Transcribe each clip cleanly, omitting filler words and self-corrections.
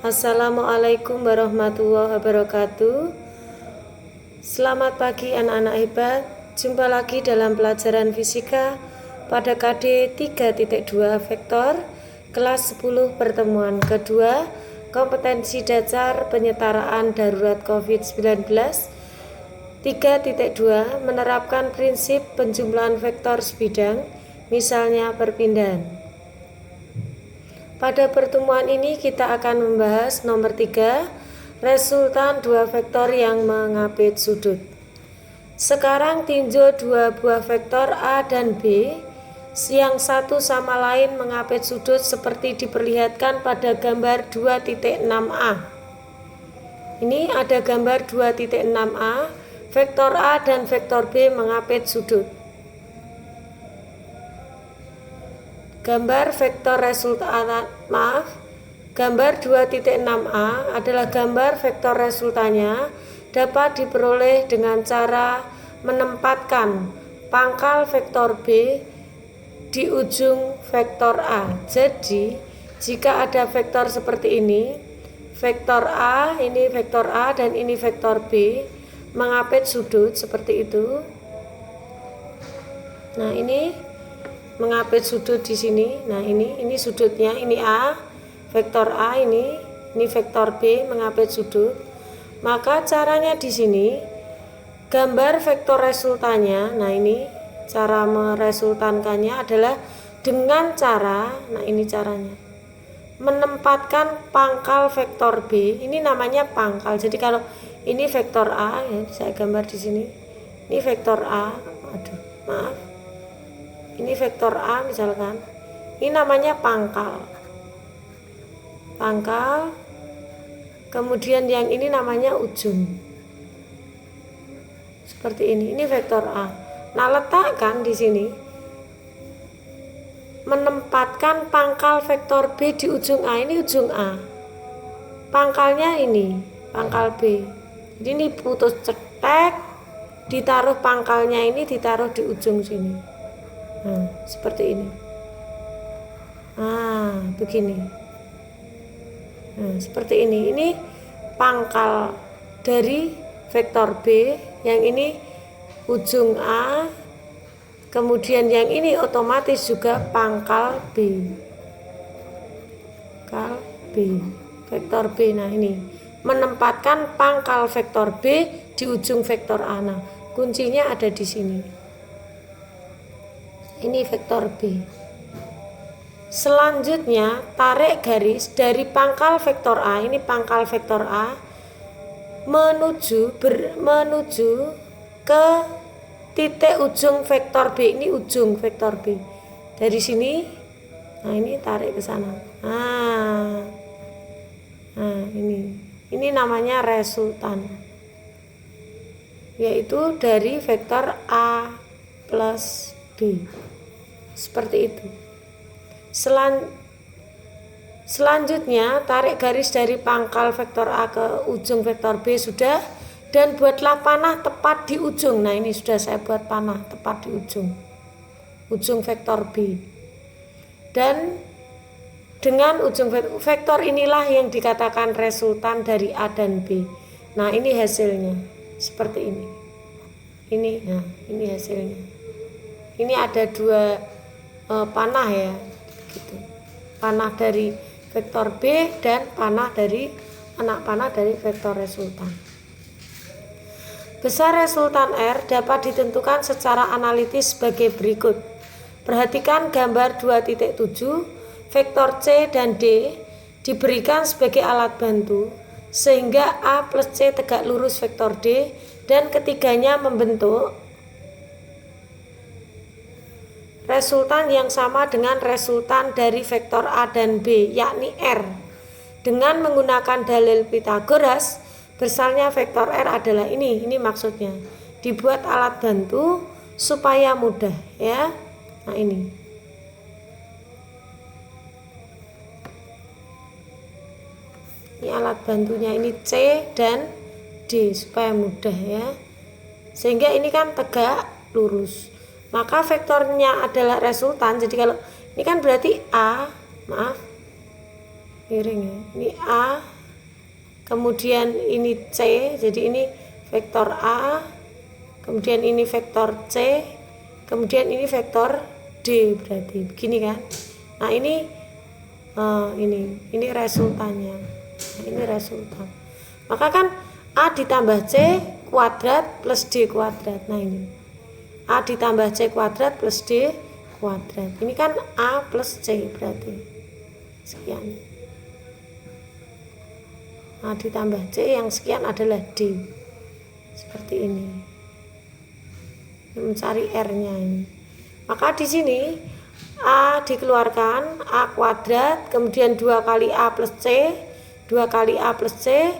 Assalamualaikum warahmatullahi wabarakatuh. Selamat pagi anak-anak hebat. Jumpa lagi dalam pelajaran fisika pada KD 3.2 vektor kelas 10 pertemuan kedua kompetensi dasar penyetaraan darurat COVID-19 3.2 menerapkan prinsip penjumlahan vektor sebidang, misalnya perpindahan. Pada pertemuan ini kita akan membahas nomor 3, resultan dua vektor yang mengapit sudut. Sekarang tinjau dua buah vektor A dan B yang satu sama lain mengapit sudut seperti diperlihatkan pada gambar 2.6a. Ini ada gambar 2.6a, vektor A dan vektor B mengapit sudut. Gambar vektor resultan, gambar 2.6a adalah gambar vektor resultannya dapat diperoleh dengan cara menempatkan pangkal vektor B di ujung vektor A. Jadi, jika ada vektor seperti ini, vektor A, ini vektor A dan ini vektor B mengapit sudut seperti itu. Nah, ini mengapit sudut di sini. Nah, ini sudutnya, ini A, vektor A ini vektor B mengapit sudut. Maka caranya di sini gambar vektor resultannya. Nah, ini cara meresultankannya adalah dengan cara, nah ini caranya, menempatkan pangkal vektor B. Ini namanya pangkal. Jadi kalau ini vektor A, ya, saya gambar di sini. Ini vektor A. Aduh, maaf. Ini vektor A misalkan. Ini namanya pangkal. Pangkal. Kemudian yang ini namanya ujung. Seperti ini. Ini vektor A. Nah, letakkan di sini. Menempatkan pangkal vektor B di ujung A. Ini ujung A. Pangkalnya ini, pangkal B. Jadi ini putus cetek, ditaruh pangkalnya ini ditaruh di ujung sini. Nah, seperti ini. Nah, begini. Nah, seperti ini. Ini pangkal dari vektor B, yang ini ujung A, kemudian yang ini otomatis juga pangkal B. Pangkal B, vektor B. Nah, ini menempatkan pangkal vektor B di ujung vektor A. Nah, kuncinya ada di sini. Ini vektor B. Selanjutnya tarik garis dari pangkal vektor A, ini pangkal vektor A, menuju ke titik ujung vektor B. Ini ujung vektor B. Dari sini, nah ini tarik ke sana. Nah ini namanya resultan, yaitu dari vektor A plus B. Seperti itu. Selanjutnya tarik garis dari pangkal vektor A ke ujung vektor B sudah, dan buatlah panah tepat di ujung. Nah, ini sudah saya buat panah tepat di ujung vektor B. Dan dengan ujung vektor inilah yang dikatakan resultan dari A dan B. Nah, ini hasilnya seperti ini. Ini hasilnya. Ini ada dua panah ya, gitu. Panah dari vektor B dan anak panah dari vektor resultan. Besar resultan R dapat ditentukan secara analitis sebagai berikut. Perhatikan gambar 2.7, vektor C dan D diberikan sebagai alat bantu sehingga A plus C tegak lurus vektor D, dan ketiganya membentuk resultan yang sama dengan resultan dari vektor A dan B, yakni R. Dengan menggunakan dalil Pythagoras, besarnya vektor R adalah ini maksudnya. Dibuat alat bantu supaya mudah ya. Nah, ini. Ini alat bantunya, ini C dan D supaya mudah ya. Sehingga ini kan tegak lurus. Maka vektornya adalah resultan. Jadi kalau ini kan berarti A, miring ya. Ini A, kemudian ini C, jadi ini vektor A, kemudian ini vektor C, kemudian ini vektor D, berarti begini kan. Nah ini resultannya. Nah, ini resultan. Maka kan A ditambah C kuadrat plus D kuadrat. Nah ini A ditambah C kuadrat plus D kuadrat. Ini kan A plus C, berarti sekian. A ditambah C yang sekian adalah D. Seperti ini. Mencari R-nya ini. Maka di sini A dikeluarkan, A kuadrat, kemudian 2 kali A plus C, 2 kali A plus C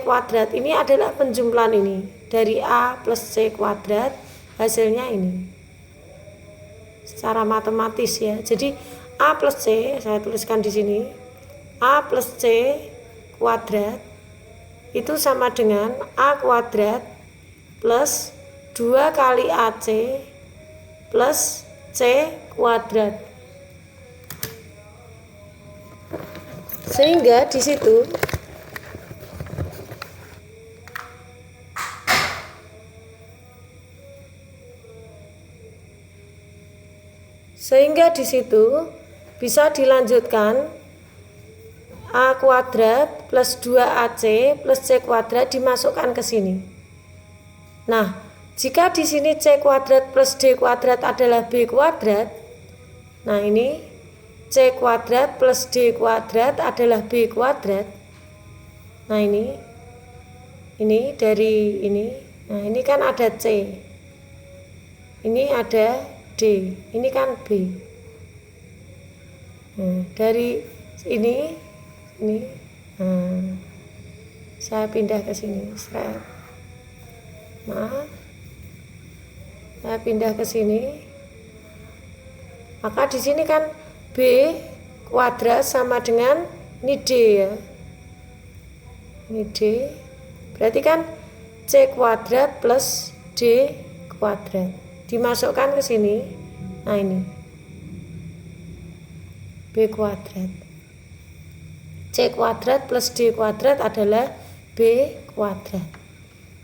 kuadrat. Ini adalah penjumlahan ini. Dari A plus C kuadrat, hasilnya ini. Secara matematis ya. Jadi A plus C, saya tuliskan di sini. A plus C kuadrat itu sama dengan A kuadrat plus 2 kali AC plus C kuadrat. Sehingga di situ bisa dilanjutkan A kuadrat plus 2AC plus C kuadrat dimasukkan ke sini. Nah, jika di sini C kuadrat plus D kuadrat adalah B kuadrat, nah ini C kuadrat plus D kuadrat adalah B kuadrat. Nah ini dari ini. Nah ini kan ada C, ini ada D, ini kan B. Nah, dari ini saya pindah ke sini. Saya pindah ke sini. Maka di sini kan B kuadrat sama dengan ini D ya. Ini D. Berarti kan C kuadrat plus D kuadrat. Dimasukkan ke sini. Nah ini B kuadrat. C kuadrat plus D kuadrat adalah B kuadrat.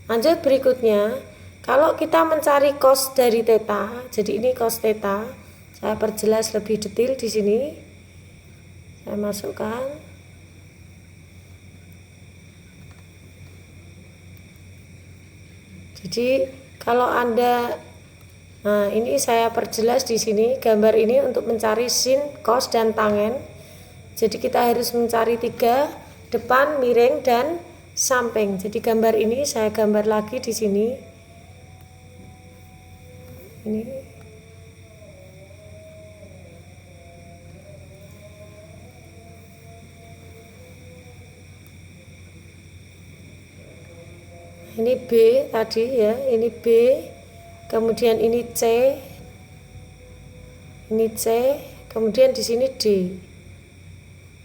Lanjut berikutnya, kalau kita mencari cos dari theta, jadi ini cos theta, saya perjelas lebih detail di sini. Saya masukkan. Jadi kalau Anda, nah ini saya perjelas di sini gambar ini untuk mencari sin, cos dan tangen. Jadi kita harus mencari 3, depan, miring dan samping. Jadi gambar ini saya gambar lagi di sini. Ini B tadi ya, ini B, kemudian ini C, kemudian di sini D.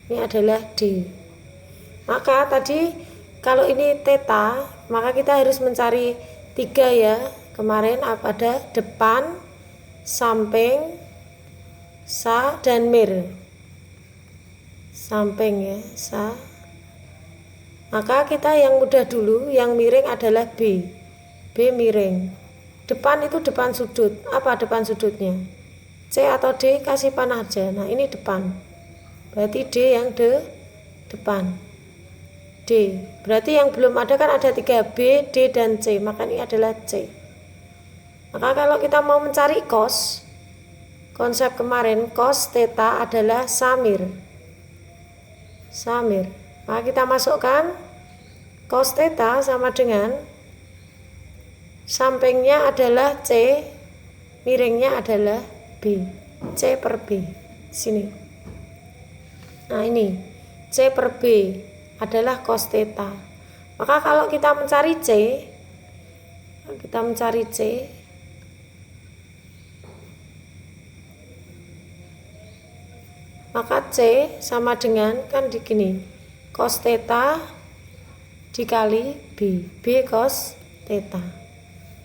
Ini adalah D. Maka tadi kalau ini theta, maka kita harus mencari 3 ya. Kemarin ada depan, samping, sa dan mir. Samping ya, sa. Maka kita yang mudah dulu, yang miring adalah B. B miring. Depan itu depan sudut. Apa depan sudutnya? C atau D, kasih panah aja. Nah ini depan. Berarti D yang depan. D. Berarti yang belum ada kan ada 3, B, D, dan C. Maka ini adalah C. Maka kalau kita mau mencari cos, konsep kemarin cos theta adalah samir. Maka kita masukkan cos theta sama dengan sampingnya adalah C, miringnya adalah B. C per B. Sini. Nah ini C per B adalah cos theta. Maka kalau kita mencari C, maka C sama dengan kan di gini, cos theta dikali B, B cos theta.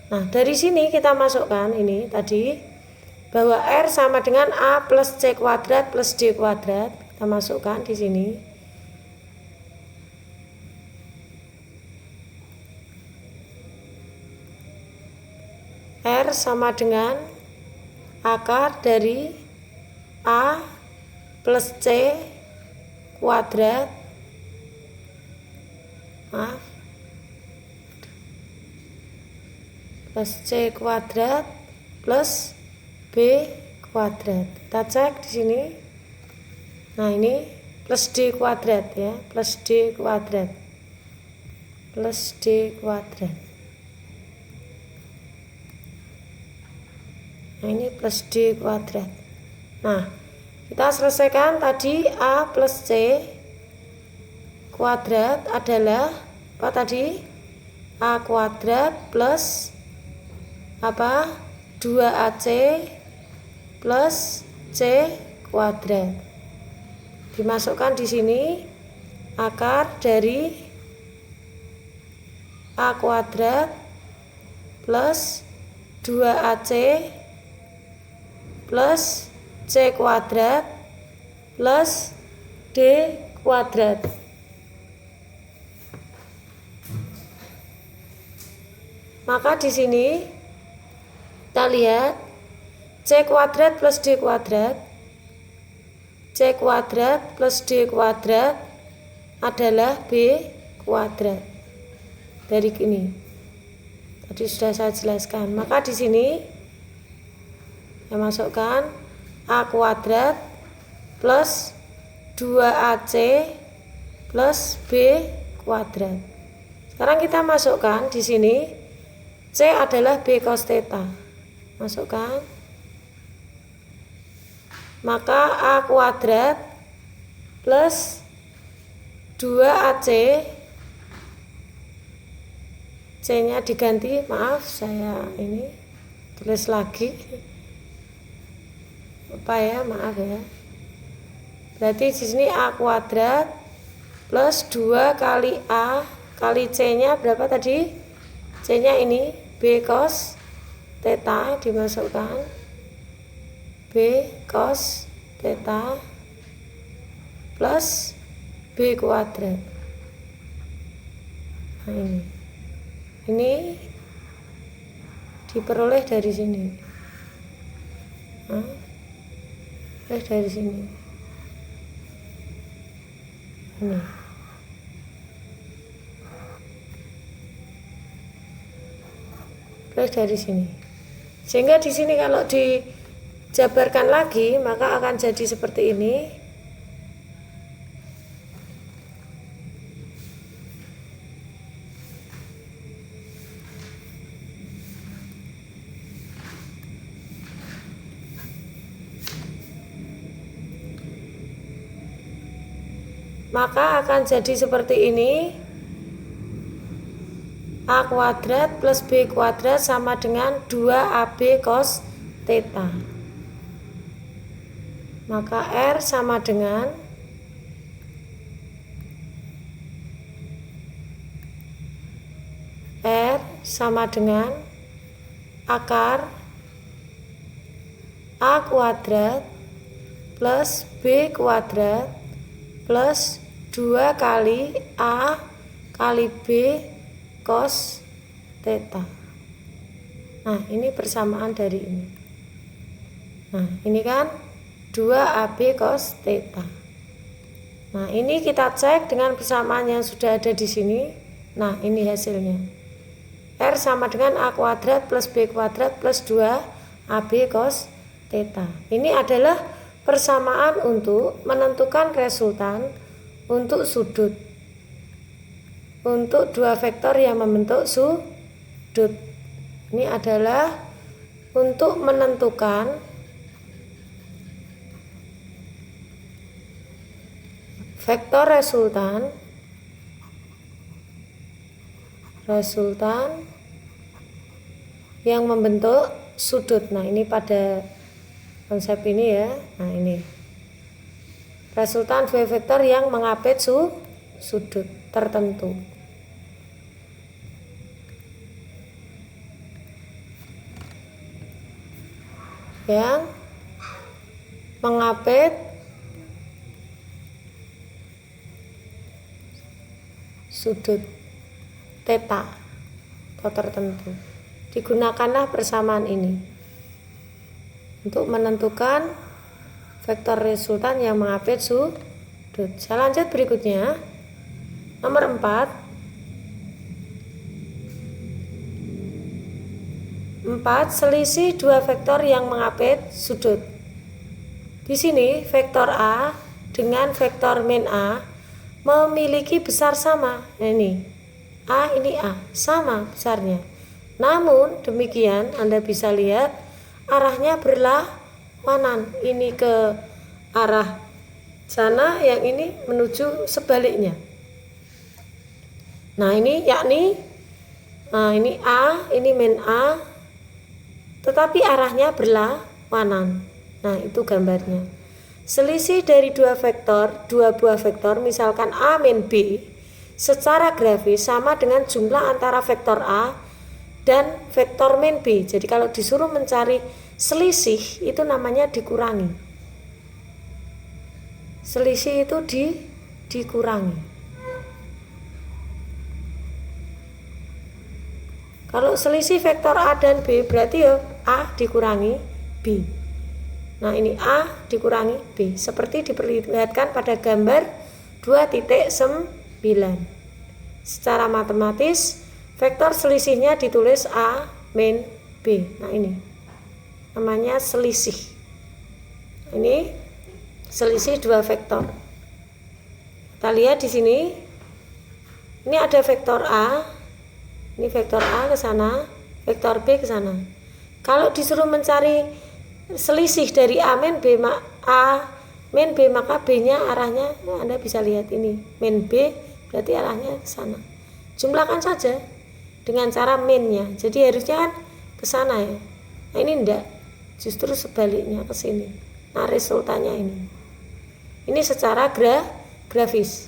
Nah dari sini kita masukkan ini tadi bahwa R sama dengan A plus C kuadrat plus D kuadrat. Kita masukkan di sini. R sama dengan akar dari A plus C kuadrat plus C kuadrat plus B kuadrat. Kita cek di sini. Nah, ini plus D kuadrat ya, plus D kuadrat. Plus D kuadrat. Nah, ini plus D kuadrat. Nah, kita selesaikan tadi A plus C kuadrat adalah apa tadi? A kuadrat plus apa? 2AC plus C kuadrat. Dimasukkan di sini akar dari A kuadrat plus 2AC plus C kuadrat plus D kuadrat. Maka di sini kita lihat C kuadrat plus D kuadrat, C kuadrat plus D kuadrat adalah B kuadrat. Dari ini tadi sudah saya jelaskan. Maka di sini saya masukkan A kuadrat plus 2AC plus B kuadrat. Sekarang kita masukkan di sini C adalah B cos theta. Masukkan. Maka A kuadrat plus 2AC, C-nya diganti, maaf saya ini tulis lagi. Apa ya, maaf ya. Berarti di sini A kuadrat plus 2 kali A kali C-nya berapa tadi? C-nya ini B cos theta, dimasukkan B cos theta plus B kuadrat. Nah, ini diperoleh dari sini. Dari sini. Ini. Dari sini. Sehingga di sini kalau dijabarkan lagi maka akan jadi seperti ini. Maka akan jadi seperti ini. A kuadrat plus B kuadrat sama dengan 2AB cos theta. Maka R sama dengan akar A kuadrat plus B kuadrat plus 2 kali A kali B cos theta. Nah, ini persamaan dari ini. Nah, ini kan 2AB cos theta. Nah, ini kita cek dengan persamaan yang sudah ada di sini. Nah, ini hasilnya. R sama dengan A kuadrat plus B kuadrat plus 2AB cos theta. Ini adalah persamaan untuk menentukan resultan untuk sudut. Untuk dua vektor yang membentuk sudut. Ini adalah untuk menentukan vektor resultan yang membentuk sudut. Nah, ini pada konsep ini ya. Nah, ini resultan dua vektor yang mengapit sudut tertentu. Yang mengapit sudut theta atau tertentu. Digunakanlah persamaan ini untuk menentukan vektor resultan yang mengapit sudut. Saya lanjut berikutnya. Nomor 4. Selisih dua vektor yang mengapit sudut. Di sini vektor A dengan vektor min A memiliki besar sama. Nah, ini A, ini A, sama besarnya. Namun demikian Anda bisa lihat arahnya berlawanan. Ini ke arah sana, yang ini menuju sebaliknya. Nah ini yakni ini A, ini min A, tetapi arahnya berlawanan. Nah itu gambarnya. Selisih dari dua buah vektor, misalkan A min B, secara grafis sama dengan jumlah antara vektor A dan vektor min B. Jadi kalau disuruh mencari selisih itu namanya dikurangi. Selisih itu dikurangi. Kalau selisih vektor A dan B berarti ya A dikurangi B. Nah ini A dikurangi B, seperti diperlihatkan pada gambar 2.9. Secara matematis vektor selisihnya ditulis A min B. Nah ini namanya selisih. Ini selisih dua vektor. Kita lihat di sini. Ini ada vektor A. Ini vektor A ke sana, vektor B ke sana. Kalau disuruh mencari selisih dari A min B, maka B-nya arahnya Anda bisa lihat ini. Min B berarti arahnya ke sana. Jumlahkan saja dengan cara minnya. Jadi harusnya kan ke sana ya. Nah ini enggak, justru sebaliknya ke sini. Nah resultannya ini. Ini secara grafis.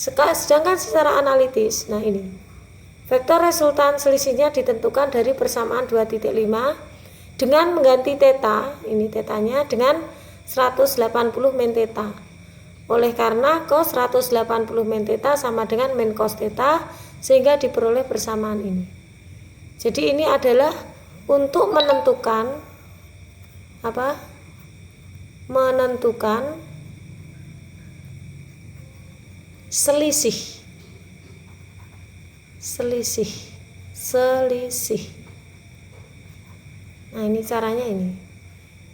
Sedangkan secara analitis, nah ini. Vektor resultan selisihnya ditentukan dari persamaan 2.5 dengan mengganti theta, ini tetanya dengan 180 min theta. Oleh karena cos 180 min theta sama dengan min cos theta, sehingga diperoleh persamaan ini. Jadi ini adalah untuk menentukan selisih. Nah ini caranya ini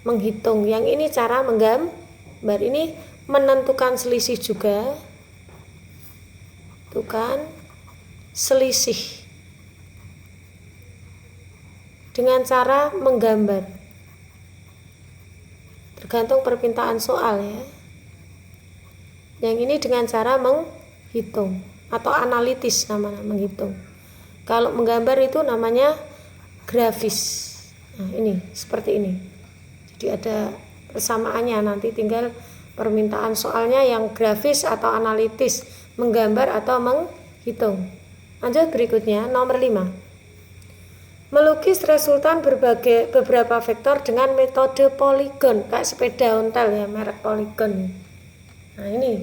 menghitung, yang ini cara menggambar, ini menentukan selisih juga, tentukan selisih dengan cara menggambar, tergantung permintaan soal ya. Yang ini dengan cara menghitung atau analitis namanya menghitung. Kalau menggambar itu namanya grafis. Nah ini seperti ini. Jadi ada persamaannya, nanti tinggal permintaan soalnya yang grafis atau analitis, menggambar atau menghitung. Lanjut berikutnya nomor 5. Melukis resultan beberapa vektor dengan metode poligon, kayak sepeda ontel ya, merek poligon. Nah ini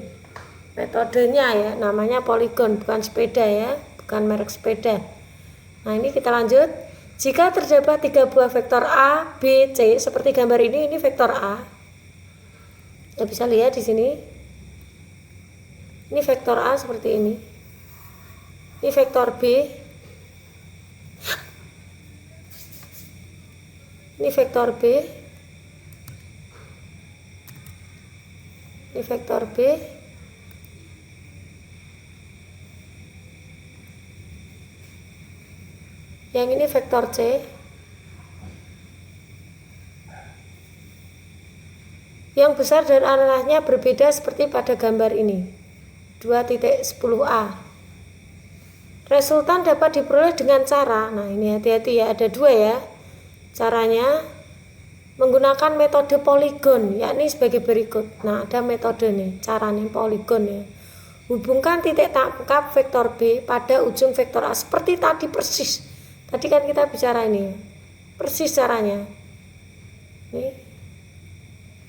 metodenya ya, namanya poligon, bukan sepeda ya, bukan merek sepeda. Nah ini kita lanjut. Jika terdapat 3 buah vektor A, B, C seperti gambar ini vektor A. Kita bisa lihat di sini. Ini vektor A seperti ini. Ini vektor B. Ini vektor B. Ini vektor B. Yang ini vektor C. Yang besar dan arahnya berbeda seperti pada gambar ini. 2.10a. Resultan dapat diperoleh dengan cara, nah ini hati-hati ya, ada 2 ya. Caranya menggunakan metode poligon, yakni sebagai berikut. Nah ada metode nih, cara nih poligon ya. Hubungkan titik tangkap vektor B pada ujung vektor A seperti tadi persis. Tadi kan kita bicara ini, persis caranya. Ini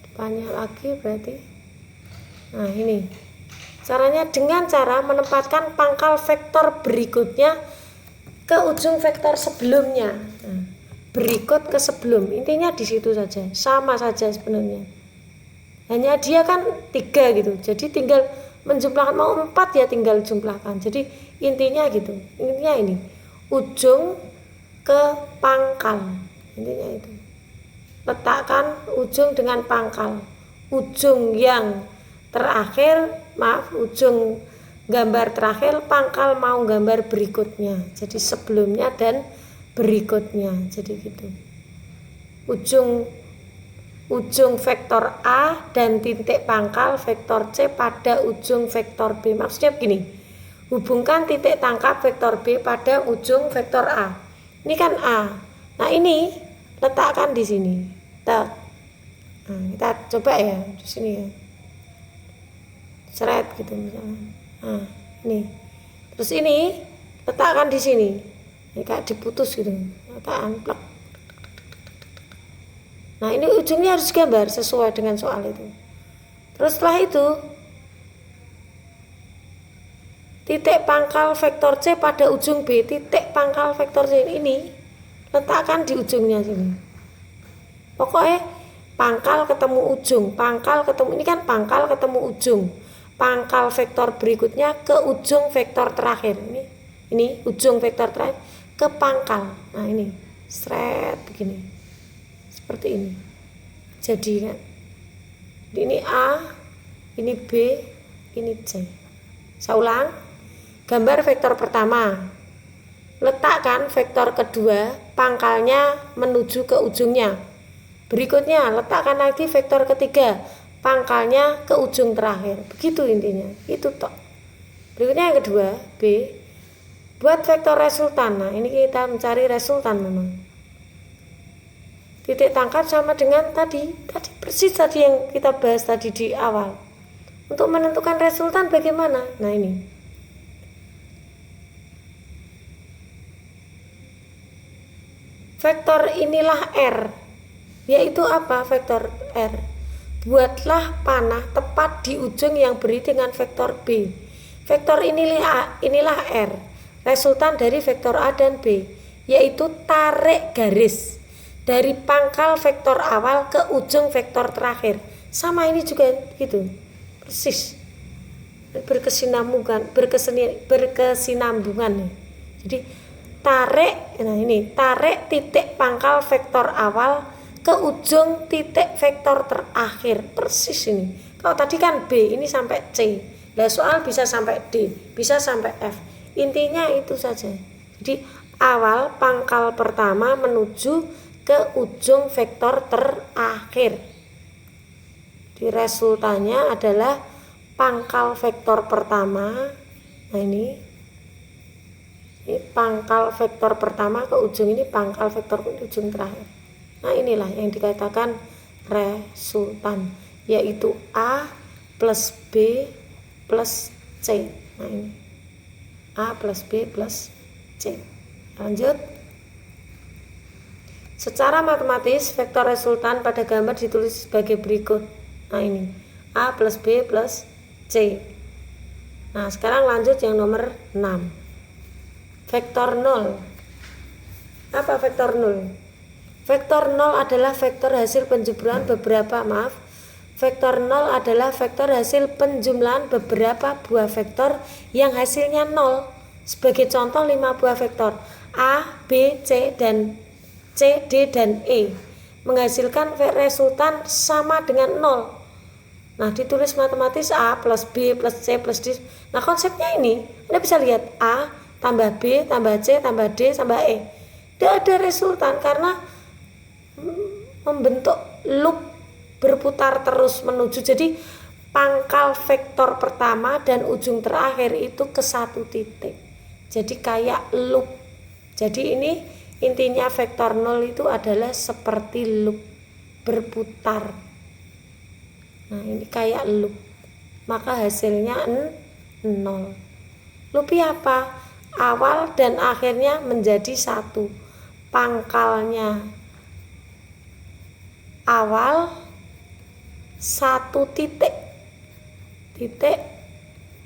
depannya lagi berarti. Nah ini Caranya dengan cara menempatkan pangkal vektor berikutnya ke ujung vektor sebelumnya. Nah, berikut ke sebelum, intinya di situ saja, sama saja sebenarnya. Hanya dia kan 3 gitu, jadi tinggal menjumlahkan, mau 4 ya tinggal jumlahkan. Jadi intinya gitu, intinya ini ujung ke pangkal, intinya itu. Letakkan ujung dengan pangkal, ujung yang terakhir, ujung gambar terakhir, pangkal mau gambar berikutnya, jadi sebelumnya dan berikutnya, jadi gitu. Ujung vektor A dan titik pangkal vektor C pada ujung vektor B. Maksudnya begini, hubungkan titik tangkap vektor B pada ujung vektor A. Ini kan A. Nah ini letakkan di sini. Nah, kita coba ya di sini ya. Seret gitu misalnya. Nah, ini. Terus ini letakkan di sini. Ini kayak diputus gitu. Letakkan plek. Nah ini ujungnya harus gambar sesuai dengan soal itu. Terus setelah itu titik pangkal vektor C pada ujung B, titik pangkal vektor C ini letakkan di ujungnya sini. Pokoknya pangkal ketemu ujung, pangkal ketemu, ini kan pangkal ketemu ujung, pangkal vektor berikutnya ke ujung vektor terakhir. Ini ujung vektor terakhir ke pangkal. Nah ini seret begini, seperti ini. Jadi kan ini A, ini B, ini C. Saya ulang, gambar vektor pertama, letakkan vektor kedua pangkalnya menuju ke ujungnya. Berikutnya letakkan lagi vektor ketiga pangkalnya ke ujung terakhir. Begitu intinya, itu toh. Berikutnya yang kedua, B, buat vektor resultan. Nah ini kita mencari resultan memang. Titik tangkap sama dengan tadi persis tadi yang kita bahas tadi di awal. Untuk menentukan resultan bagaimana? Nah ini. Vektor inilah R. Yaitu apa vektor R? Buatlah panah tepat di ujung yang beri dengan vektor B. Vektor inilah R. Resultan dari vektor A dan B. Yaitu tarik garis dari pangkal vektor awal ke ujung vektor terakhir. Sama ini juga gitu, persis berkesinambungan. Jadi tarik, nah ini tarik titik pangkal vektor awal ke ujung titik vektor terakhir, persis ini. Kalau tadi kan B, ini sampai C. Nah soal bisa sampai D, bisa sampai F. Intinya itu saja. Jadi awal pangkal pertama menuju ke ujung vektor terakhir. Di resultannya adalah pangkal vektor pertama. Nah ini pangkal vektor pertama ke ujung, ini pangkal vektor ke ujung terakhir. Nah inilah yang dikatakan resultan, yaitu A plus B plus C. Nah ini A plus B plus C. Lanjut. Secara matematis, vektor resultan pada gambar ditulis sebagai berikut. Nah ini, A plus B plus C. Nah sekarang lanjut yang nomor 6. Vektor 0. Apa vektor 0? Vektor 0 adalah vektor hasil penjumlahan Vektor 0 adalah vektor hasil penjumlahan beberapa buah vektor yang hasilnya 0. Sebagai contoh 5 buah vektor A, B, C, D, dan E menghasilkan resultan sama dengan 0. Nah ditulis matematis A plus B plus C plus D. Nah konsepnya ini Anda bisa lihat A tambah B tambah C tambah D tambah E. Tidak ada resultan karena membentuk loop berputar terus menuju. Jadi pangkal vektor pertama dan ujung terakhir itu ke satu titik. Jadi kayak loop. Jadi ini intinya vektor 0 itu adalah seperti loop berputar. Nah ini kayak loop, maka hasilnya 0. Loopnya apa? Awal dan akhirnya menjadi satu. Pangkalnya awal satu titik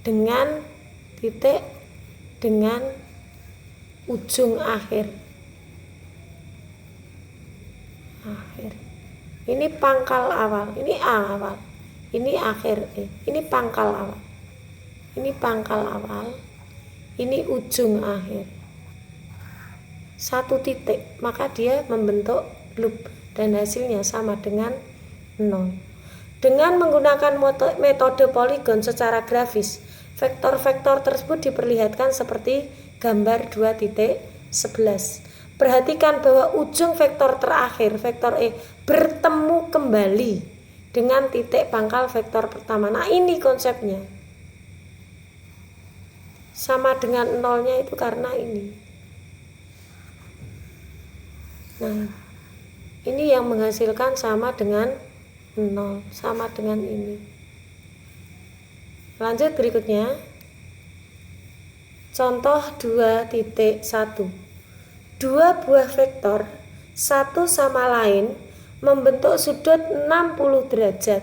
dengan titik dengan ujung akhir. Ini pangkal awal, ini awal, ini akhir, ini pangkal awal, ini pangkal awal, ini ujung akhir. Satu titik, maka dia membentuk loop dan hasilnya sama dengan 0. Dengan menggunakan metode poligon secara grafis, vektor-vektor tersebut diperlihatkan seperti gambar 2.11. Perhatikan bahwa ujung vektor terakhir, vektor E, bertemu kembali dengan titik pangkal vektor pertama. Nah, ini konsepnya. Sama dengan nolnya itu karena ini. Nah, ini yang menghasilkan sama dengan 0, sama dengan ini. Lanjut berikutnya. Contoh 2.1. Dua buah vektor satu sama lain membentuk sudut 60 derajat.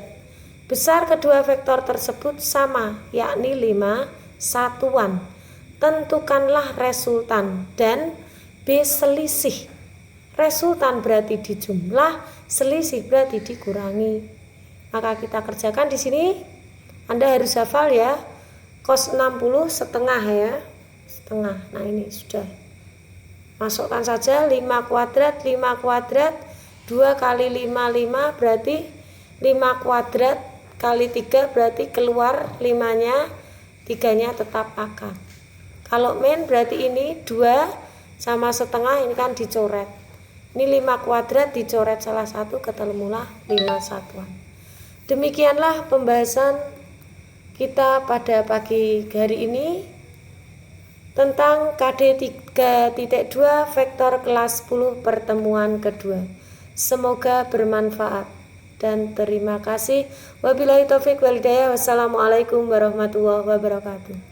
Besar kedua vektor tersebut sama, yakni 5 satuan. Tentukanlah resultan dan B selisih. Resultan berarti dijumlah, selisih berarti dikurangi. Maka kita kerjakan di sini. Anda harus hafal ya. Cos 60 setengah ya. Setengah. Nah, ini sudah. Masukkan saja 5 kuadrat, 5 kuadrat, 2 kali 5, 5 berarti 5 kuadrat kali 3 berarti keluar 5-nya, 3-nya tetap akar. Kalau min berarti ini 2 sama setengah, ini kan dicoret. Ini 5 kuadrat dicoret salah satu, ketemulah 5 satuan. Demikianlah pembahasan kita pada pagi hari ini tentang KD 3.2 vektor kelas 10 pertemuan kedua. Semoga bermanfaat dan terima kasih. Wabillahi taufik wal hidayah. Wassalamualaikum warahmatullahi wabarakatuh.